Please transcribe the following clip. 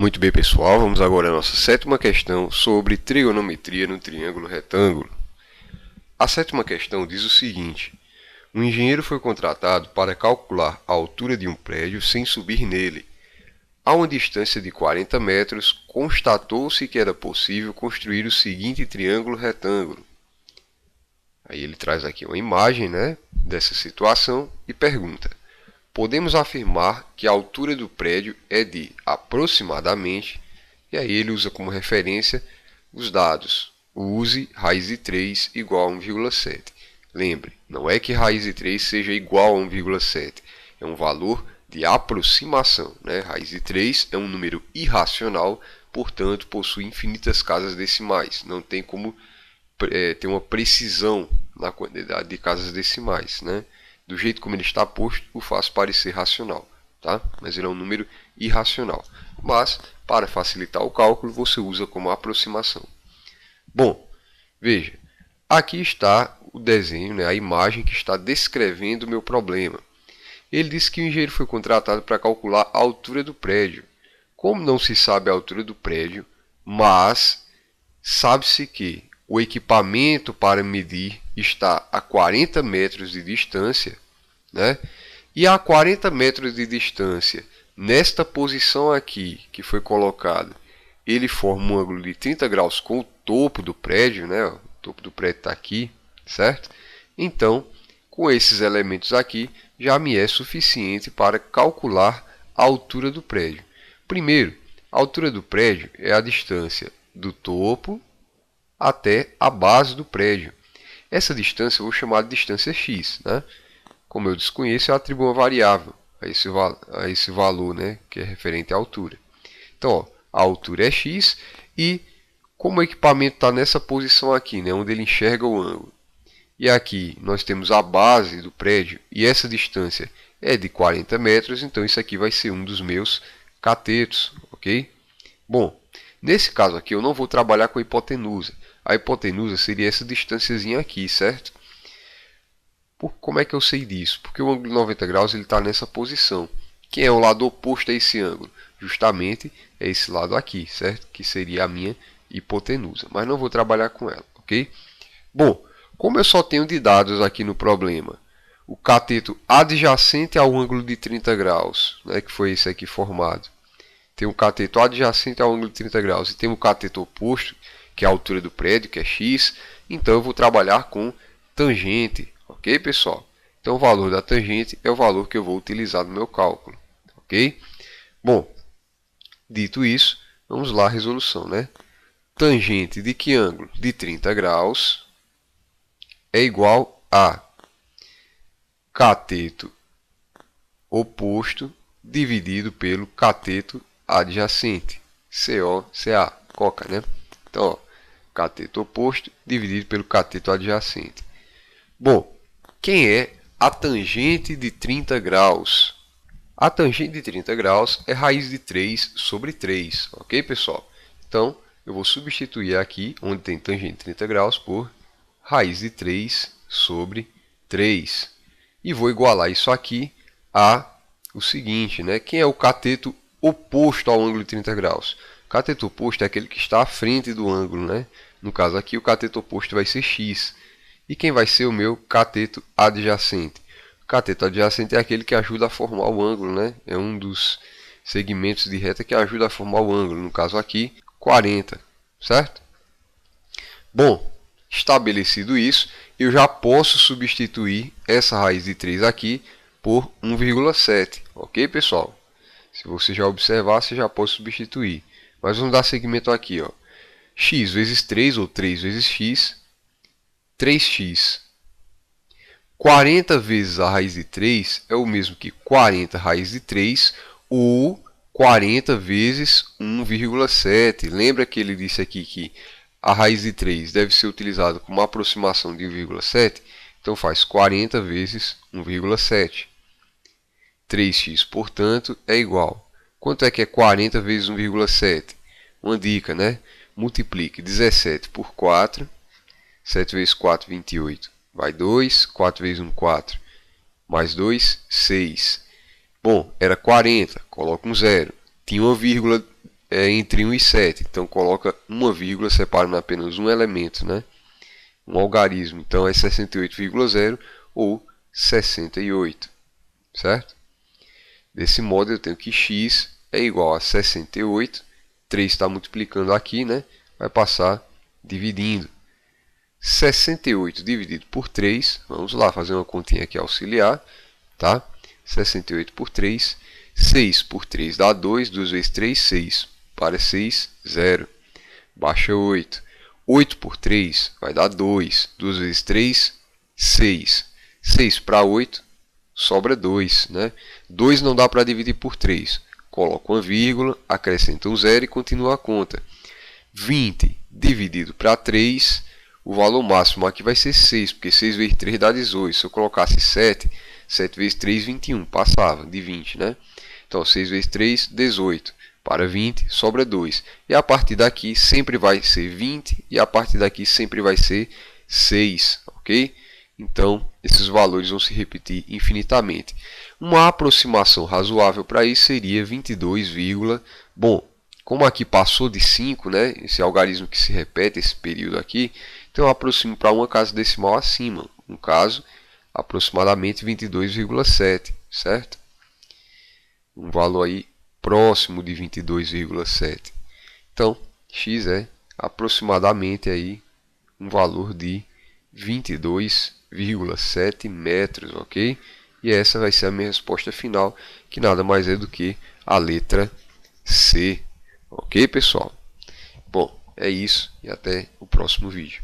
Muito bem, pessoal, vamos agora à nossa sétima questão sobre trigonometria no triângulo retângulo. A sétima questão diz o seguinte: um engenheiro foi contratado para calcular a altura de um prédio sem subir nele. A uma distância de 40 metros, constatou-se que era possível construir o seguinte triângulo retângulo. Aí ele traz aqui uma imagem, dessa situação e pergunta: podemos afirmar que a altura do prédio é de aproximadamente, e aí ele usa como referência os dados. Use raiz de 3 igual a 1,7. Lembre, não é que raiz de 3 seja igual a 1,7. É um valor de aproximação. Raiz de 3 é um número irracional, portanto possui infinitas casas decimais. Não tem como ter uma precisão na quantidade de casas decimais. Do jeito como ele está posto, o faço parecer racional, tá? Mas ele é um número irracional. Mas, para facilitar o cálculo, você usa como aproximação. Bom, veja, aqui está o desenho, a imagem que está descrevendo o meu problema. Ele disse que o engenheiro foi contratado para calcular a altura do prédio. Como não se sabe a altura do prédio, mas sabe-se que o equipamento para medir está a 40 metros de distância, e a 40 metros de distância, nesta posição aqui que foi colocado, ele forma um ângulo de 30 graus com o topo do prédio, o topo do prédio está aqui, certo? Então, com esses elementos aqui, já me é suficiente para calcular a altura do prédio. Primeiro, a altura do prédio é a distância do topo até a base do prédio. Essa distância eu vou chamar de distância x. Como eu desconheço, eu atribuo uma variável a esse valor, que é referente à altura. Então, a altura é x e como o equipamento está nessa posição aqui, onde ele enxerga o ângulo, e aqui nós temos a base do prédio e essa distância é de 40 metros, então isso aqui vai ser um dos meus catetos, ok? Bom, nesse caso aqui eu não vou trabalhar com a hipotenusa. A hipotenusa seria essa distânciazinha aqui, certo? Como é que eu sei disso? Porque o ângulo de 90 graus está nessa posição. Quem é o lado oposto a esse ângulo? Justamente é esse lado aqui, certo? Que seria a minha hipotenusa. Mas não vou trabalhar com ela, ok? Bom, como eu só tenho de dados aqui no problema o cateto adjacente ao ângulo de 30 graus, que foi esse aqui formado. Tem um cateto adjacente ao ângulo de 30 graus e tem o cateto oposto, que é a altura do prédio, que é x. Então eu vou trabalhar com tangente, ok, pessoal? Então o valor da tangente é o valor que eu vou utilizar no meu cálculo, ok? Bom, dito isso, vamos lá a resolução, Tangente de que ângulo? De 30 graus é igual a cateto oposto dividido pelo cateto adjacente, COCA, coca, Então, ó, cateto oposto dividido pelo cateto adjacente. Bom, quem é a tangente de 30 graus? A tangente de 30 graus é raiz de 3 sobre 3, ok, pessoal? Então, eu vou substituir aqui, onde tem tangente de 30 graus, por raiz de 3 sobre 3. E vou igualar isso aqui a o seguinte, quem é o cateto oposto ao ângulo de 30 graus? O cateto oposto é aquele que está à frente do ângulo, No caso aqui, o cateto oposto vai ser x. E quem vai ser o meu cateto adjacente? O cateto adjacente é aquele que ajuda a formar o ângulo, É um dos segmentos de reta que ajuda a formar o ângulo. No caso aqui, 40, certo? Bom, estabelecido isso, eu já posso substituir essa raiz de 3 aqui por 1,7, ok, pessoal? Se você já observar, você já pode substituir. Mas vamos dar seguimento aqui, ó. X vezes 3, ou 3 vezes x, 3x. 40 vezes a raiz de 3 é o mesmo que 40 raiz de 3, ou 40 vezes 1,7. Lembra que ele disse aqui que a raiz de 3 deve ser utilizada como aproximação de 1,7? Então faz 40 vezes 1,7. 3x, portanto, é igual. Quanto é que é 40 vezes 1,7? Uma dica, Multiplique 17 por 4. 7 vezes 4, 28. Vai 2. 4 vezes 1, 4. Mais 2, 6. Bom, era 40. Coloca um zero. Tinha uma vírgula é entre 1 e 7. Então coloca uma vírgula separando apenas um elemento, né? Um algarismo. Então é 68,0 ou 68, certo? Desse modo eu tenho que x é igual a 68. 3 está multiplicando aqui, né? Vai passar dividindo. 68 dividido por 3, vamos lá fazer uma continha aqui auxiliar, tá? 68 por 3, 6 por 3 dá 2, 2 vezes 3, 6, para 6, 0, baixa 8, 8 por 3 vai dar 2, 2 vezes 3, 6, 6 para 8, sobra 2, né? 2 não dá para dividir por 3, coloca uma vírgula, acrescenta um 0 e continua a conta. 20 dividido para 3, o valor máximo aqui vai ser 6, porque 6 vezes 3 dá 18. Se eu colocasse 7, 7 vezes 3, 21, passava de 20, né? Então 6 vezes 3, 18. Para 20, sobra 2. E a partir daqui sempre vai ser 20 e a partir daqui sempre vai ser 6, ok? Então, esses valores vão se repetir infinitamente. Uma aproximação razoável para isso seria 22, bom, como aqui passou de 5, né, esse algarismo que se repete, esse período aqui, então eu aproximo para uma casa decimal acima, no caso, aproximadamente 22,7, certo? Um valor aí próximo de 22,7. Então, x é aproximadamente aí um valor de 22,7 metros, ok? E essa vai ser a minha resposta final, que nada mais é do que a letra C. Ok, pessoal? Bom, é isso e até o próximo vídeo.